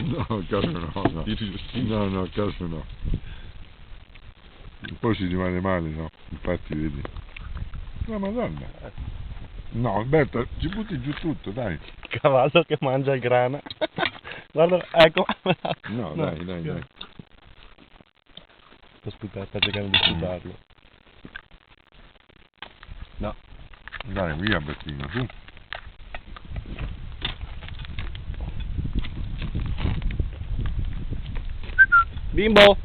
No, a caso no, no. No, no, a caso no. Poi si rimane male, no? Infatti vedi. No, madonna. No, Alberto, ci butti giù tutto, dai. Cavallo che mangia il grana. Guarda, ecco. No, dai, dai, dai. Sta cercando di sputarlo. No. Dai, via Bettino, su. Bimbo!